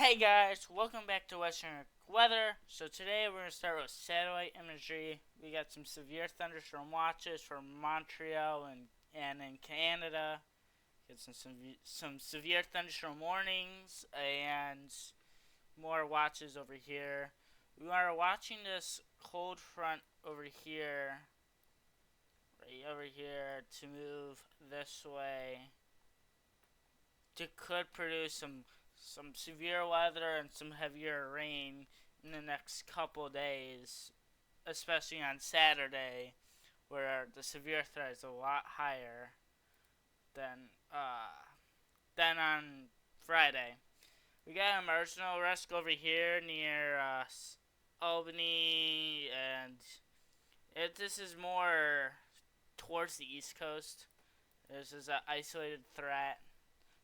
Hey guys, welcome back to Western Weather. So today we're going to start with satellite imagery. We got some severe thunderstorm watches for Montreal and in Canada. Get some severe thunderstorm warnings and more watches over here. We are watching this cold front over here, right over here, to move this way. It could produce some severe weather and some heavier rain in the next couple days, especially on Saturday, where the severe threat is a lot higher than than on Friday. We got a marginal risk over here near Albany, and this is more towards the East Coast. This is an isolated threat,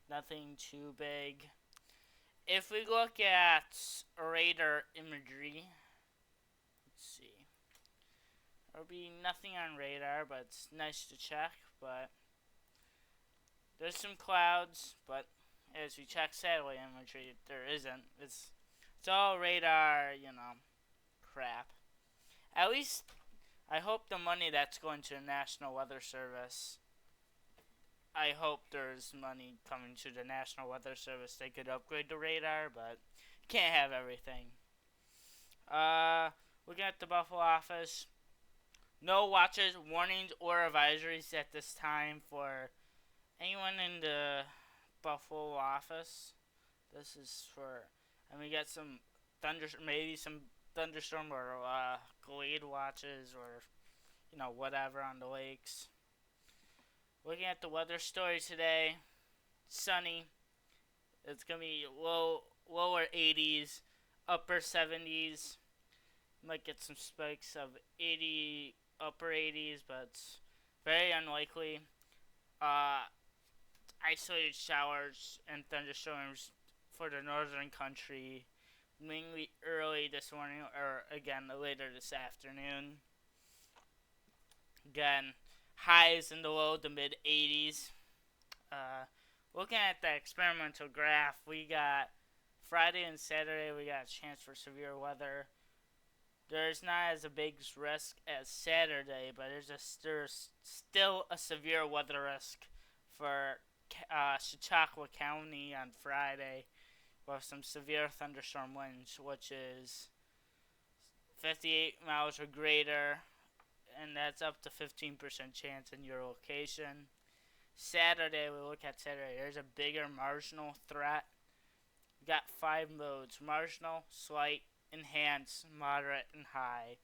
nothing too big. If we look at radar imagery, let's see. There'll be nothing on radar, but it's nice to check. But there's some clouds, but as we check satellite imagery, there isn't. It's all radar, crap. At least I hope the money that's going to the National Weather Service. I hope there's money coming to the National Weather Service. They could upgrade the radar, but can't have everything. Looking at the Buffalo office, no watches, warnings, or advisories at this time for anyone in the Buffalo office. This is for, and we got some maybe some thunderstorm or glade watches or whatever on the lakes. Looking at the weather story today, sunny. It's gonna be lower 80s, upper 70s. Might get some spikes of 80, upper 80s, but it's very unlikely. Isolated showers and thunderstorms for the northern country, mainly early this morning or again later this afternoon. Again, highs in the low to mid 80s. Looking at the experimental graph, we got Friday and Saturday, we got a chance for severe weather. There's not as a big risk as Saturday, but there's still a severe weather risk for Chautauqua County on Friday with some severe thunderstorm winds, which is 58 miles or greater, and that's up to 15% chance in your location. Saturday, we look at Saturday, there's a bigger marginal threat. We got 5 modes: marginal, slight, enhanced, moderate, and high.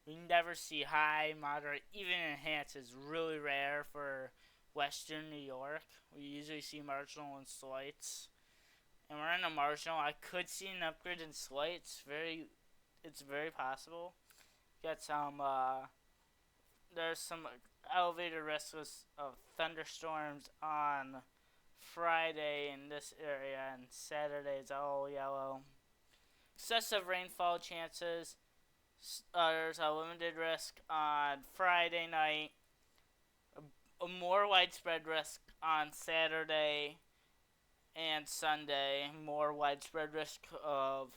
We never see high, moderate, even enhanced is really rare for Western New York. We usually see marginal and slights. And we're in a marginal. I could see an upgrade in slight. It's very possible. Got some there's some elevated risks of thunderstorms on Friday in this area, and Saturday is all yellow. Excessive rainfall chances. There's a limited risk on Friday night. A more widespread risk on Saturday and Sunday. More widespread risk of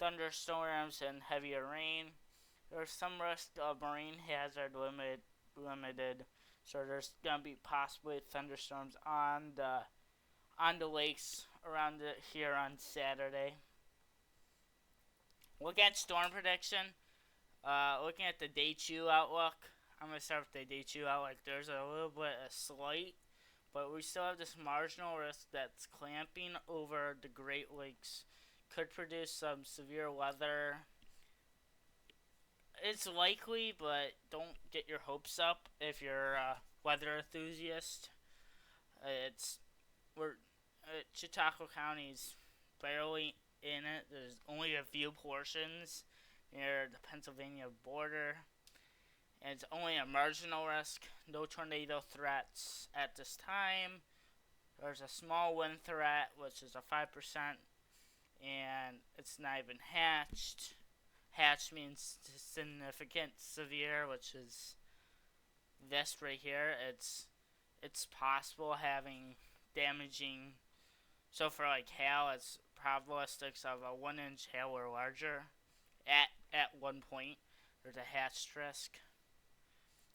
thunderstorms and heavier rain. There's some risk of marine hazard limited. So there's gonna be possibly thunderstorms on the lakes around here on Saturday. Looking at storm prediction, looking at the day 2 outlook, I'm going to start with the day 2 outlook. There's a little bit of slight, but we still have this marginal risk that's clamping over the Great Lakes. Could produce some severe weather. It's likely, but don't get your hopes up if you're a weather enthusiast. Chautauqua County's barely in it. There's only a few portions near the Pennsylvania border, and it's only a marginal risk. No tornado threats at this time. There's a small wind threat, which is a 5%, and it's not even hatched. Hatched means significant severe, which is this right here. It's possible having damaging. So for like hail, it's probabilistics of a 1-inch hail or larger at one point. There's a hatch risk.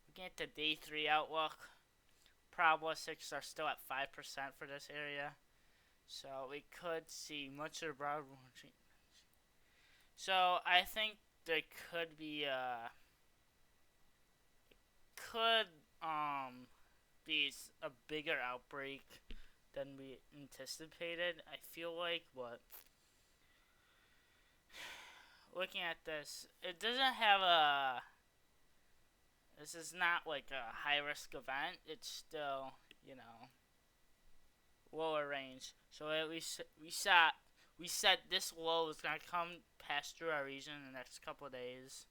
Looking at the day 3 outlook, probabilistics are still at 5% for this area. So we could see much of the broad. So I think there could be could be a bigger outbreak than we anticipated. I feel like, but looking at this, it doesn't have a. This is not like a high risk event. It's still, lower range. So at least we said this low is gonna come pass through our region in the next couple of days,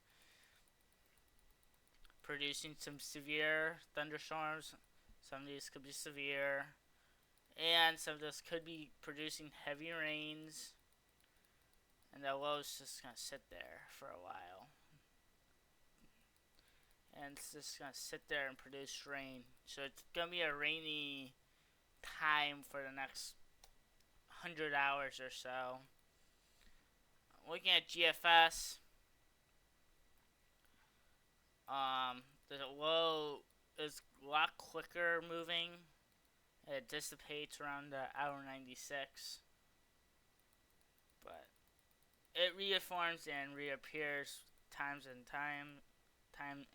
producing some severe thunderstorms. Some of these could be severe, and some of this could be producing heavy rains. And the low is just gonna sit there for a while, and it's just gonna sit there and produce rain. So it's gonna be a rainy time for the next 100 hours or so. Looking at GFS, the low is a lot quicker moving. It dissipates around the hour 96, but it reforms and reappears time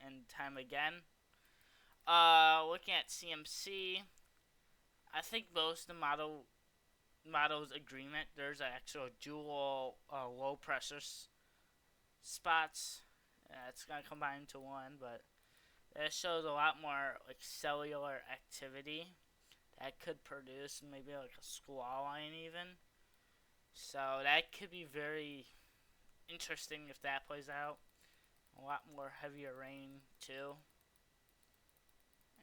and time again. Looking at CMC, I think most of the model's agreement. There's actual dual low pressure spots. It's gonna combine into one, but it shows a lot more like cellular activity that could produce maybe like a squall line even. So that could be very interesting if that plays out. A lot more heavier rain too.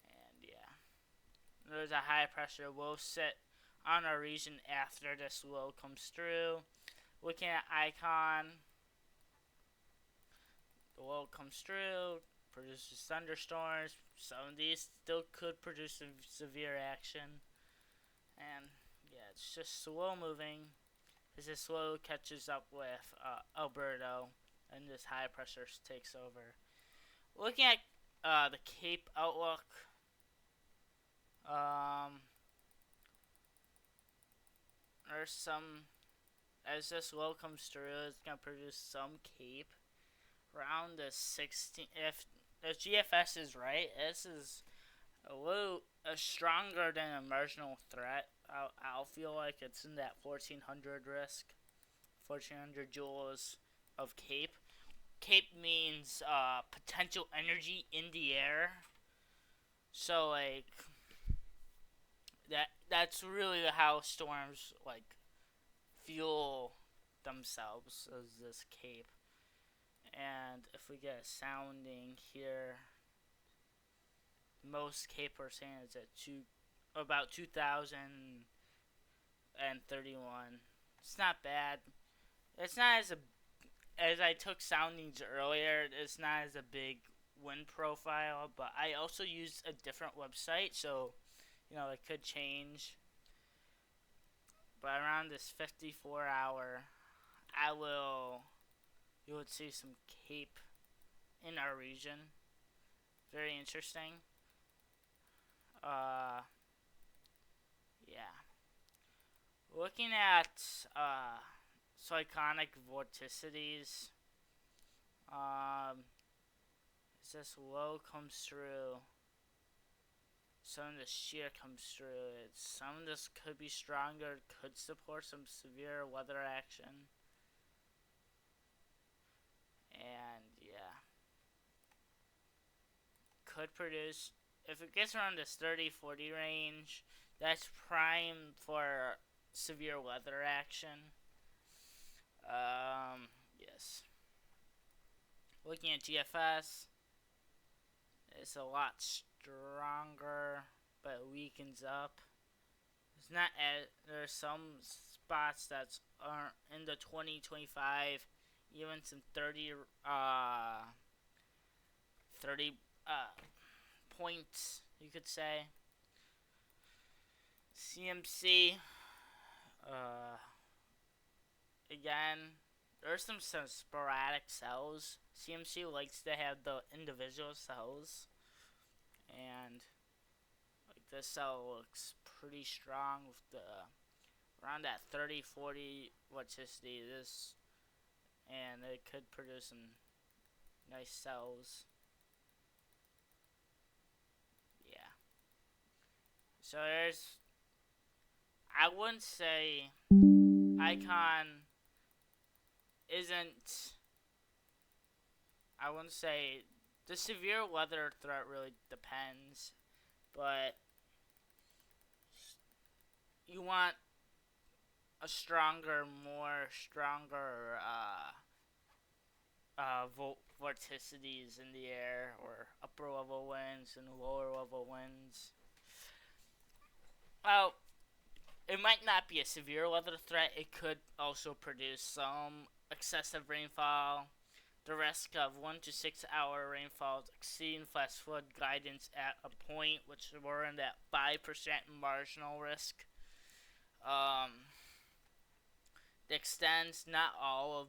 And yeah, there's a high pressure will sit on our region after this low comes through. Looking at icon, the low comes through, produces thunderstorms. Some of these still could produce some severe action. And yeah, it's just slow moving as this low catches up with Alberto and this high pressure takes over. Looking at the Cape outlook, there's some, as this low comes through, it's going to produce some Cape around the 16. If the GFS is right, this is a little stronger than a marginal threat. I'll feel like it's in that 1400 risk, 1400 joules of Cape. Cape means potential energy in the air. So like that's really how storms like fuel themselves, as this Cape. And if we get a sounding here, most Cape we're saying is at about 2031. It's not bad. It's not as I took soundings earlier. It's not as a big wind profile, but I also used a different website, so it could change. But around this 54 hour, you would see some Cape in our region. Very interesting. Yeah. Looking at cyclonic vorticities, as this low comes through, some of the shear comes through. Some of this could be stronger, could support some severe weather action. And yeah, could produce, if it gets around this 30-40 range, that's prime for severe weather action. Yes. Looking at GFS, it's a lot stronger, but it weakens up. It's not as, there's some spots that aren't in the 20, 25, even some 30 points, you could say. CMC, again, there's some sporadic cells. CMC likes to have the individual cells, and like this cell looks pretty strong with the around that 30-40 electricity. This and it could produce some nice cells. Yeah. So there's, I wouldn't say icon isn't, I wouldn't say the severe weather threat really depends, but you want a stronger vorticities in the air, or upper level winds and lower level winds. Well, it might not be a severe weather threat. It could also produce some excessive rainfall. The risk of 1 to 6 hour rainfalls exceeding flash flood guidance at a point, which we're in that 5% marginal risk. It extends not all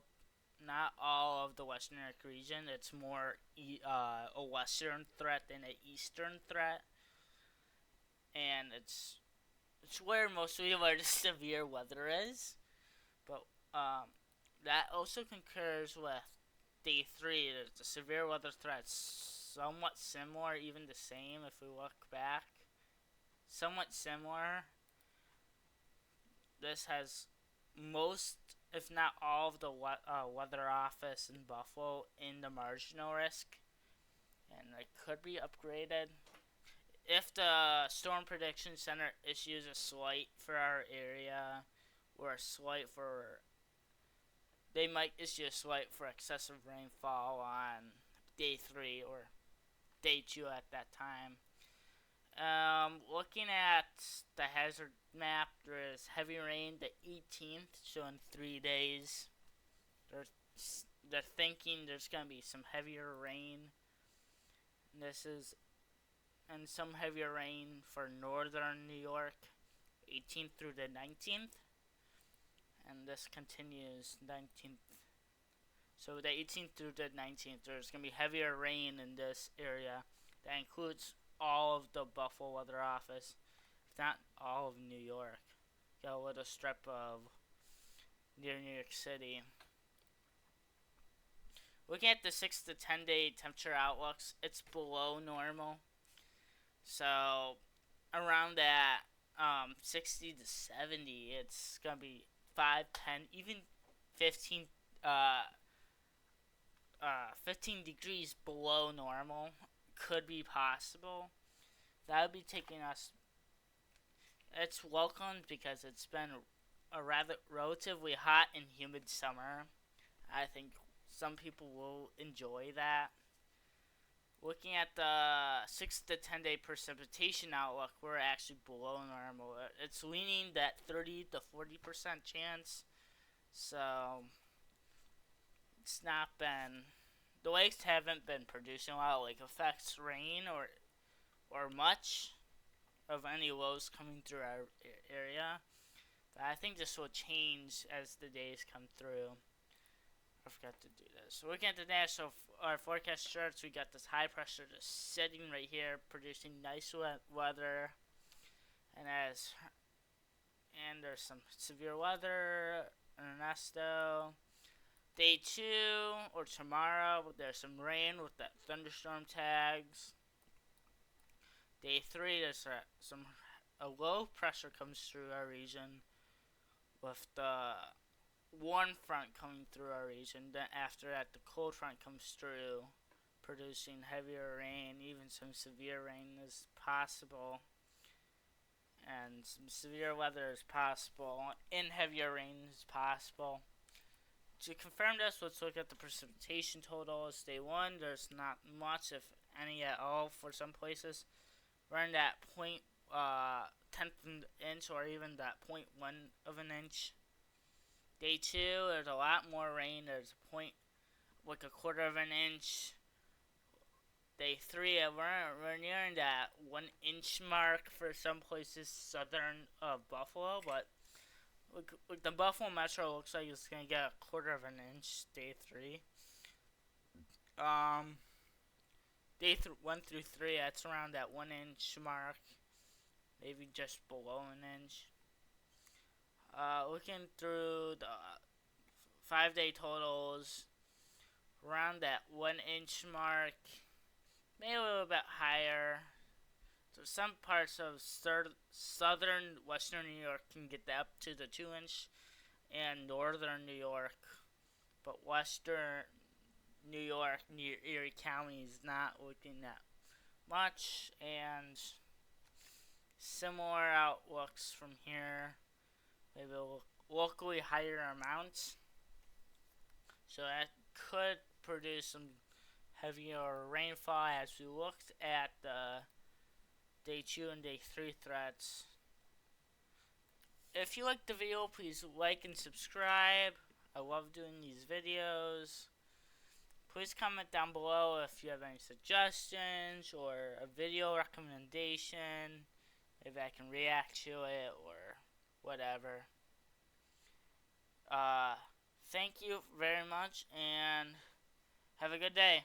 of the Western region. It's more a Western threat than an Eastern threat, and it's where mostly where the severe weather is. But that also concurs with day 3. The severe weather threat's somewhat similar, even the same if we look back. Somewhat similar. This has most, if not all, of the weather office in Buffalo in the marginal risk, and it could be upgraded if the Storm Prediction Center issues a slight for our area, or a slight for, they might issue a slight for excessive rainfall on day 3 or day 2 at that time. Looking at the hazard map, there is heavy rain the 18th, so in 3 days. They're thinking there's gonna be some heavier rain. And some heavier rain for northern New York, 18th through the 19th, and this continues 19th. So the 18th through the 19th, there's gonna be heavier rain in this area. That includes all of the Buffalo Weather Office, if not all of New York. Got a little strip of near New York City. Looking at the 6 to 10 day temperature outlooks, it's below normal. So around that 60 to 70, it's gonna be 5, 10, even 15 15 degrees below normal could be possible. That would be taking us, it's welcomed because it's been a rather relatively hot and humid summer. I think some people will enjoy that. Looking at the 6 to 10 day precipitation outlook, we're actually below normal. It's leaning that 30 to 40% chance. So it's not been, the lakes haven't been producing a lot of lake effects rain or much of any lows coming through our area. But I think this will change as the days come through. I forgot to do this. So looking at the national forecast charts, we got this high pressure just sitting right here, producing nice weather, and there's some severe weather. Ernesto. Day 2 or tomorrow, there's some rain with that thunderstorm tags. Day 3, there's a low pressure comes through our region with the warm front coming through our region. Then after that, the cold front comes through, producing heavier rain. Even some severe rain is possible, and some severe weather is possible, and heavier rain is possible. To confirm this, let's look at the precipitation totals. Day 1, there's not much, if any at all, for some places. We're in that tenth inch, or even that 0.1 of an inch. Day 2, there's a lot more rain. There's like a quarter of an inch. Day 3, we're nearing that 1 inch mark for some places southern of Buffalo, but the Buffalo Metro looks like it's gonna get a quarter of an inch day 3. Day 1 through 3, that's around that 1 inch mark, maybe just below an inch. Looking through the 5-day totals, around that 1 inch mark, maybe a little bit higher. So some parts of southern western New York can get up to the 2 inch, and northern New York, but western New York near Erie County is not looking that much, and similar outlooks from here, maybe locally higher amounts. So that could produce some heavier rainfall as we looked at the day 2 and day 3 threats. If you liked the video, please like and subscribe. I love doing these videos. Please comment down below if you have any suggestions or a video recommendation. Maybe I can react to it or whatever. Thank you very much and have a good day.